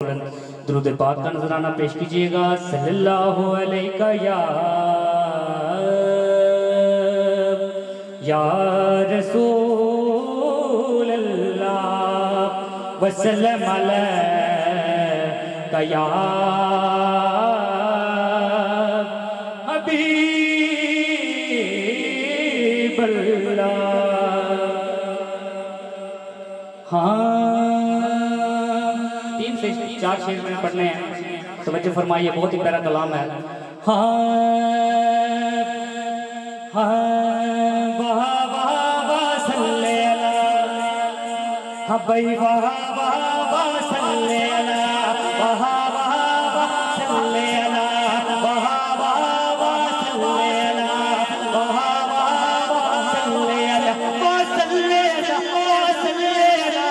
दुरूद पाक का नजराना पेश कीजिएगा। सल्लल्लाहु अलैका या रसूल अल्लाह वसल्लम अलैका या हबीब अल्लाह। हाँ, 3 से 4 शेर में पढ़ने हैं, तवज्जो फरमाइए, बहुत ही प्यारा कलाम है। हाँ हाँ वाह वाह वाह सल्ले अला, हाँ भाई वाह वाह वाह सल्ले अला, वाह वाह वाह सल्ले अला, वाह वाह वाह सल्ले अला, वाह वाह वाह सल्ले अला, वाह सल्ले अला, वाह सल्ले अला,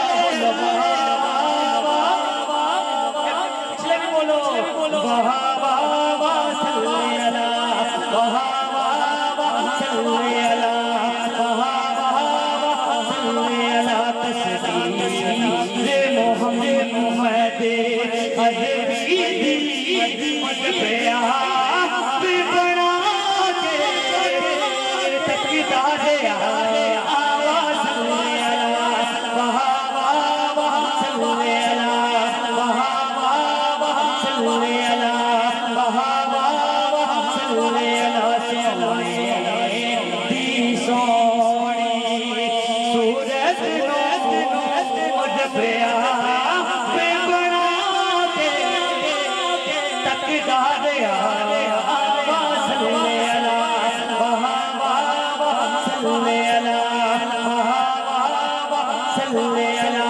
बोलो वाह वाह वाह सल्ले अला, वाह वाह वाह सल्ले अला, वाह वाह वाह सल्ले अला। तस्बीह मोहम्मद अज़ीज़ी मजबया बना के तकबीर आवाज़ सल्ले अला, वाह वाह वाह सल्ले अला, वाह वाह सल्ले अला, वाह वाह सल्ले अला। दी सोनी सूरत मजबया बना के तकबीर आवाज़ सल्ले अला, वाह वाह सल्ले अला, वाह वाह सल्ले अला।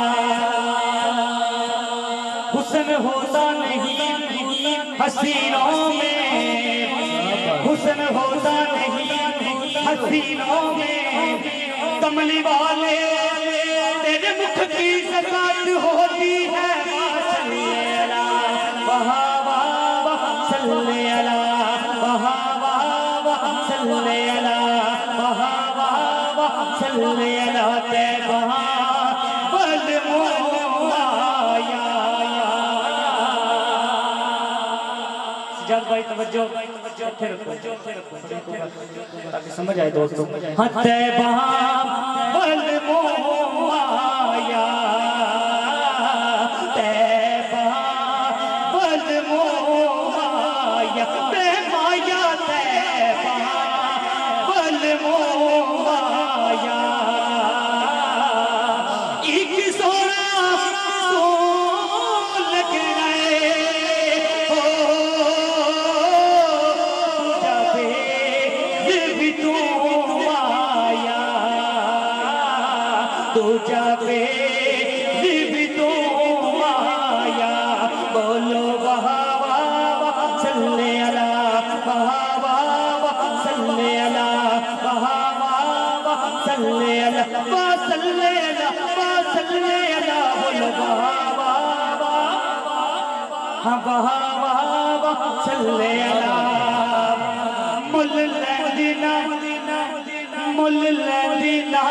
हुस्न होता नहीं हसीनों में, हुस्न होता नहीं हसीनों में, कमली वाले तेरे मुख की सकात होती है। वाह वाह सल्ले अला, वाह वाह सल्ले अला, वाह वाह सल्ले अला। तैबा बल मोया भाई, तवज्जो ताकि समझ आए दोस्तों। हाँ तैबा बल मोया, तैबा बल मोया, माया तैबा बल मोया। एक सोना सो लग रहे हो तो जावे भी तो माया। बोलो वाह वाह सल्ले अला, वाह वाह सल्ले अला, वाह वाह सल्ले अला, वाह सल्ले अला, वाह सल्ले अला। बोलो वाह वाह, हाँ वाह वाह सल्ले अला। मुल लदीना मुल लदीना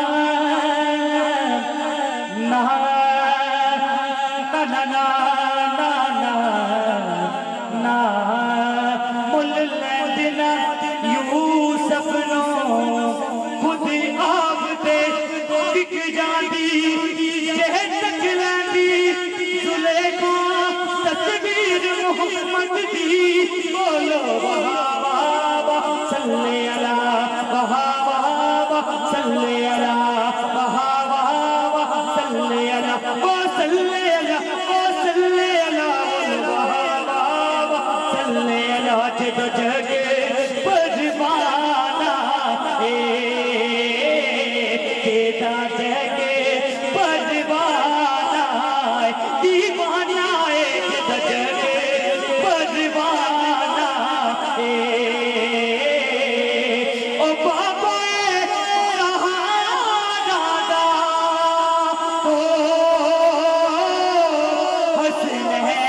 ना ना ना ना ना ना मुल लदीना यूसुफ नो खुद आप दे दिख जाती जह तक लैंदी सुलेखा तस्वीर मोहम्मद दी। बोलो वाह वाह सल्ले अला, वाह वाह सल्ले अला, वाह वाह सल्ले अला, वाह सल्ले अला, वाह सल्ले अला, वाह वाह सल्ले अला। जग जगे परवाना तेरा जगे परवाना दीवाना जग जगे परवाना ओ बाबा दादा ओ हसन है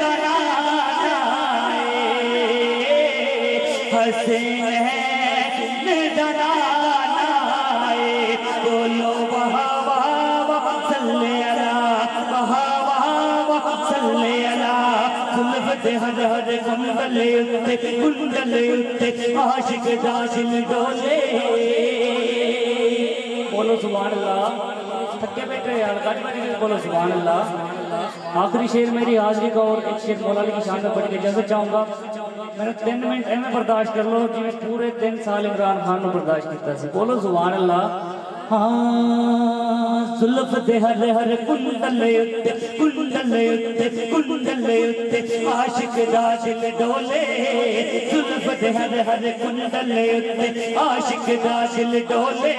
दराना हसन है दराना। बोलो वाह वाह सल्ले अला, वाह वाह सल्ले दे हर हर कुंडले उत्ते आशिक दाशिल डोले। बोलो सुभान अल्लाह। थके बैठे यार, बोलो सुभान अल्लाह। आखिरी शेर मेरी हाजिरी का और एक शेर मौला अली की शान में पढ़ के इजाजत चाहूंगा। मैंने 3 मिनट एवं बर्दाश्त कर लो जिवें पूरे 3 साल इमरान खान को बर्दाश्त किया सी। बोलो सुभान अल्लाह। हाँ जुल्फ दे हर हर कुंडले उत्ते आशिक दाशिल डोले। जुल्फ दे हर हर कुंडले उत्ते आशिक दाशिल डोले।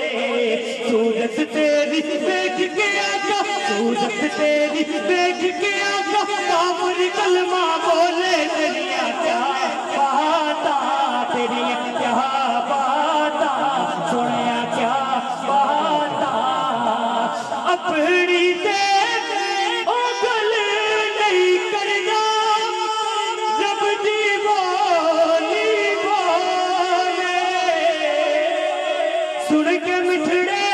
सूरत तेरी देख के आका, सूरत तेरी देख के आका, काफिर कलमा बोले। तेरिया क्या बाता, तेरिया क्या बाता, सुनिया क्या बाता। अपनी देख ओ गल नहीं करना, रब दी बोली बोले। सुन के मिठड़े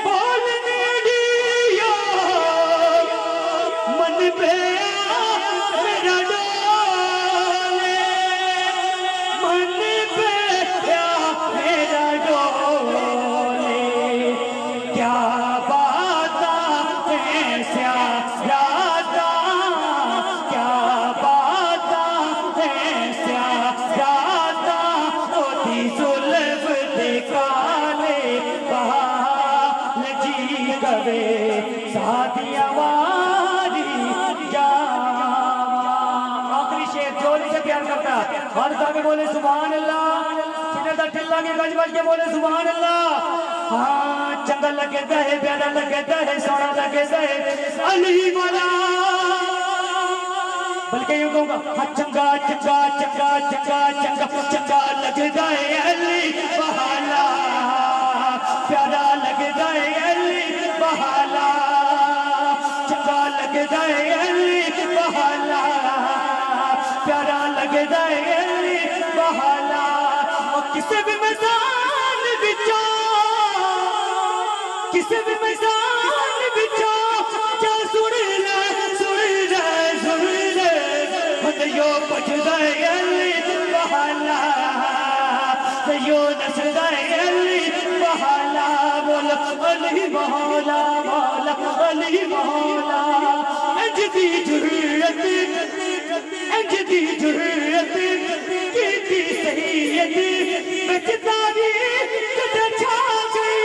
बोलने दिया, मन पे मेरा डोले, मन पे मेरा डोले। क्या बाता है स्यादा, क्या बाता है स्यादा। ओदी जुल्फ दे काले बाल जी कवे, सादिया वारी जावा। आखिरी शेर जोली से प्यार करता हर आगे बोले सुभान अल्लाह। सिनेदा टिल्ला के गज बज के बोले सुभान अल्लाह। हाँ चंगा लगता है, प्यारा लगता है, सोना लगता है अली वाला। बल्कि यूं कहूंगा हाँ चंगा चंगा चंगा चंगा चंगा चंगा लगता है अली वाला, प्यारा लगता है अली वाला, चंगा लगता है अली वाला, प्यारा लगता है अली वाला। किसी भी मैदान बिचा, किसी भी मैदान बिचा, क्या सुन ले सुन ले सुन ले। यो पछदा अली बहाला, यो नसदा अली बहाला। बोलो अली मौला मौला अली मौला। अजदी जुर्रत अजदी जुर्रत की सहीयत बचदारी कदा छा गई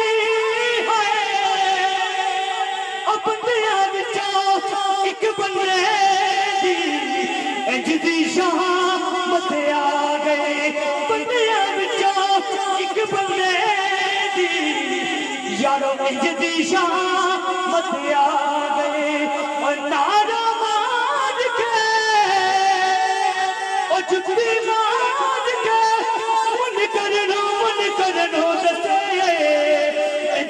है। अब बंदिया विचों एक बंदे दी अजदी शामत आ गए। बंदिया विचों एक बंदे दी यारो अजदी शामत आ गए। और नारा मार के और जुत्ती मार के मन करनो दसे।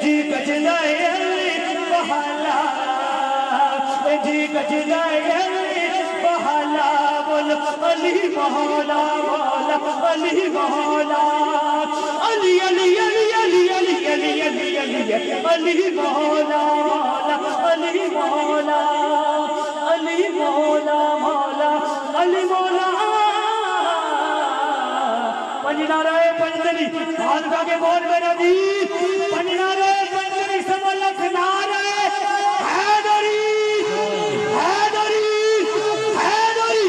जी गजदा अली बहाला, जी गजदा अली बहाला। बोलो अली मौला मौला अली मौला। अली अली अली अली अली अली अली अली अली मौला मौला अली मौला अली मौला मौला अली मौला। पंजनारे पंजनी हाथ के बोल मेरा जी। पंजनारे पंजनी समलख नारे हैदरी हैदरी हैदरी।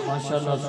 माशाल्लाह।